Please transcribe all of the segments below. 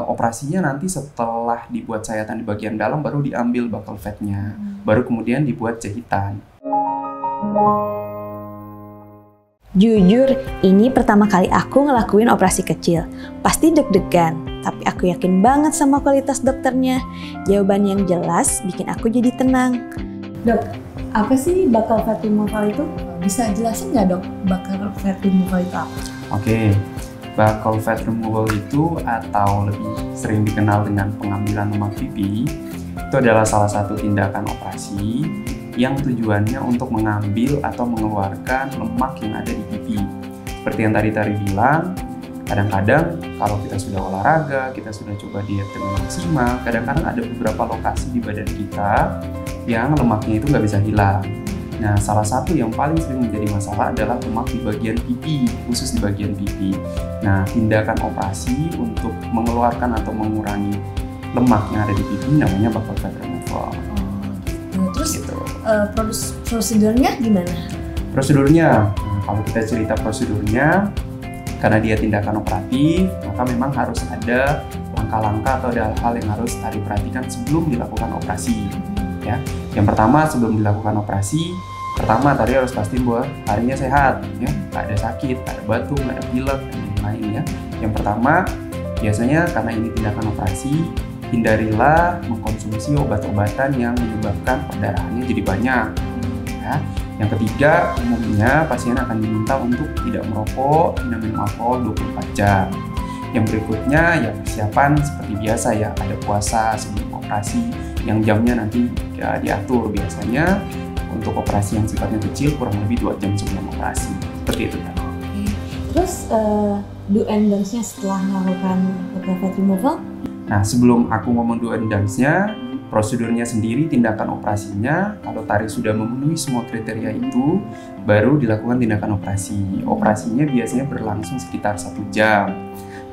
Operasinya nanti setelah dibuat sayatan di bagian dalam baru diambil buccal fatnya, baru kemudian dibuat jahitan. Jujur, ini pertama kali aku ngelakuin operasi kecil. Pasti deg-degan, tapi aku yakin banget sama kualitas dokternya. Jawaban yang jelas bikin aku jadi tenang. Dok, apa sih buccal fat removal itu? Bisa jelasin nggak dok, buccal fat removal itu apa? Oke, buccal fat removal itu atau lebih sering dikenal dengan pengambilan lemak pipi, itu adalah salah satu tindakan operasi yang tujuannya untuk mengambil atau mengeluarkan lemak yang ada di pipi. Seperti yang tadi bilang, kadang-kadang kalau kita sudah olahraga, kita sudah coba diet dengan maksimal, kadang-kadang ada beberapa lokasi di badan kita yang lemaknya itu nggak bisa hilang. Nah, salah satu yang paling sering menjadi masalah adalah lemak di bagian pipi, khusus di bagian pipi. Nah, tindakan operasi untuk mengeluarkan atau mengurangi lemak yang ada di pipi namanya buccal fat removal. Terus gitu. Prosedurnya gimana? Prosedurnya, kalau kita cerita prosedurnya, karena dia tindakan operatif, maka memang harus ada langkah-langkah atau ada hal-hal yang harus Tari perhatikan sebelum dilakukan operasi. Ya, yang pertama sebelum dilakukan operasi, pertama Tari harus pastiin bahwa Tarinya sehat, ya, nggak ada sakit, nggak ada batuk, nggak ada pilek, dan lain-lain ya. Yang pertama, biasanya karena ini tindakan operasi, hindarilah mengkonsumsi obat-obatan yang menyebabkan perdarahannya jadi banyak. Ya. Yang ketiga, umumnya pasien akan diminta untuk tidak merokok, tidak minum alkohol 24 jam. Yang berikutnya ya persiapan seperti biasa ya, ada puasa sebelum operasi yang jamnya nanti ya diatur, biasanya untuk operasi yang sifatnya kecil kurang lebih 2 jam sebelum operasi. Seperti itu kan. Terus do and don'ts-nya setelah melakukan buccal fat removal? Nah, sebelum aku ngomong do and don'ts-nya, prosedurnya sendiri, tindakan operasinya, kalau Tari sudah memenuhi semua kriteria itu, baru dilakukan tindakan operasi. Operasinya biasanya berlangsung sekitar 1 jam.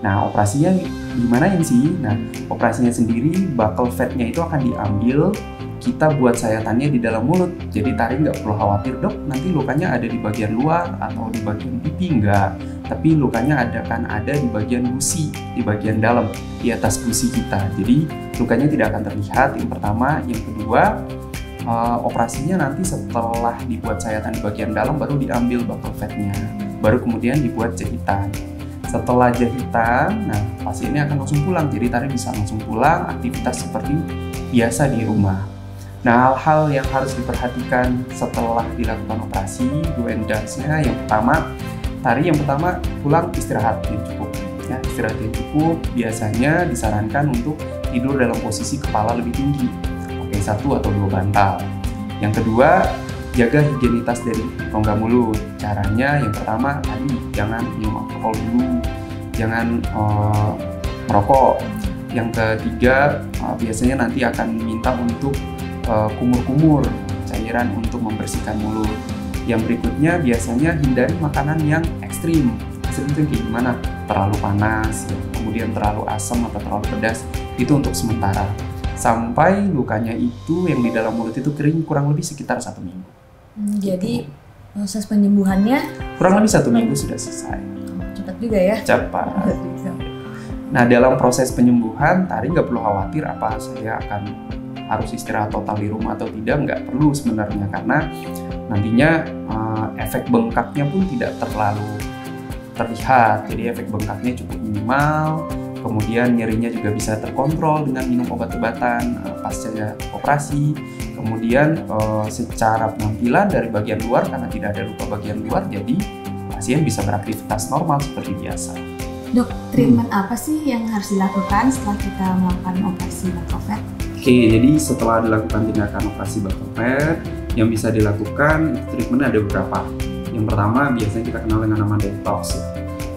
Nah, operasinya gimana yang sih? Nah, operasinya sendiri, buccal fat-nya itu akan diambil, kita buat sayatannya di dalam mulut. Jadi Tari nggak perlu khawatir, dok, nanti lukanya ada di bagian luar atau di bagian pipi, enggak. Tapi lukanya ada di bagian gusi, di bagian dalam, di atas gusi kita. Jadi lukanya tidak akan terlihat, yang pertama. Yang kedua, operasinya nanti setelah dibuat sayatan di bagian dalam baru diambil buccal fat-nya, baru kemudian dibuat jahitan. Setelah jahitan, nah pasiennya akan langsung pulang, jadi Tari bisa langsung pulang, aktivitas seperti biasa di rumah. Nah, hal-hal yang harus diperhatikan setelah dilakukan operasi, do and don'ts-nya, yang pertama, Tari yang pertama pulang istirahat yang cukup. Ya, istirahat yang cukup biasanya disarankan untuk tidur dalam posisi kepala lebih tinggi, pakai 1 atau 2 bantal. Yang kedua, jaga higienitas dari rongga mulut. Caranya yang pertama tadi jangan minum alkohol dulu, jangan merokok. Yang ketiga, biasanya nanti akan minta untuk kumur-kumur cairan untuk membersihkan mulut. Yang berikutnya biasanya hindari makanan yang ekstrim. Ekstrim itu kayak gimana? Terlalu panas, ya, kemudian terlalu asam atau terlalu pedas. Itu untuk sementara. Sampai lukanya itu yang di dalam mulut itu kering kurang lebih sekitar 1 minggu. Jadi proses penyembuhannya kurang lebih 1 minggu sudah selesai. Cepat juga ya? Cepat. Nah, dalam proses penyembuhan, Tari nggak perlu khawatir apa saya akan harus istirahat total di rumah atau tidak, nggak perlu sebenarnya, karena nantinya efek bengkaknya pun tidak terlalu terlihat, jadi efek bengkaknya cukup minimal, kemudian nyerinya juga bisa terkontrol dengan minum obat-obatan pasca operasi, kemudian secara penampilan dari bagian luar, karena tidak ada luka bagian luar, jadi pasien bisa beraktivitas normal seperti biasa. Dok, treatment apa sih yang harus dilakukan setelah kita melakukan operasi buccal fat? Oke, jadi setelah dilakukan tindakan operasi buccal fat, yang bisa dilakukan treatment ada beberapa. Yang pertama biasanya kita kenal dengan nama detox.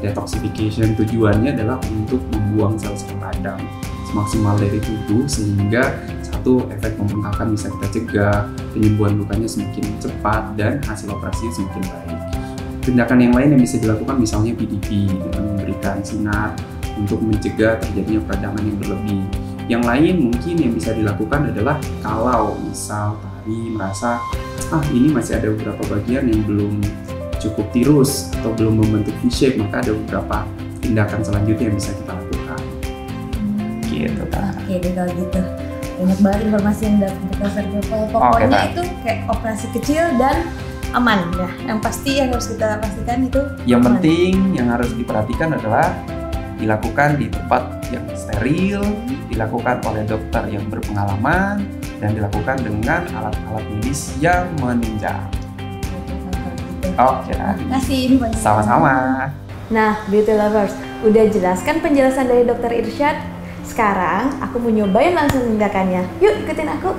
Detoxification tujuannya adalah untuk membuang sel-sel radang semaksimal dari tubuh, sehingga satu, efek pembengkakan bisa kita cegah, penyembuhan lukanya semakin cepat, dan hasil operasinya semakin baik. Tindakan yang lain yang bisa dilakukan misalnya PDP dengan memberikan sinar untuk mencegah terjadinya peradangan yang berlebih. Yang lain mungkin yang bisa dilakukan adalah kalau misal Tari merasa ini masih ada beberapa bagian yang belum cukup tirus atau belum membentuk V-shape, maka ada beberapa tindakan selanjutnya yang bisa kita lakukan. gitu kan. Oke deh kalau gitu. Banyak banget informasi yang dapat kita survival. Pokoknya Kak. itu kayak operasi kecil dan aman ya. Yang pasti yang harus kita pastikan itu Yang aman. penting yang harus diperhatikan adalah dilakukan di tempat yang steril, dilakukan oleh dokter yang berpengalaman, dan dilakukan dengan alat-alat medis yang menunjang. Oke, Terima kasih infonya. sama-sama. Nah, beauty lovers, udah jelaskan penjelasan dari Dokter Irsyad? Sekarang aku mau nyobain langsung tindakannya. Yuk ikutin aku.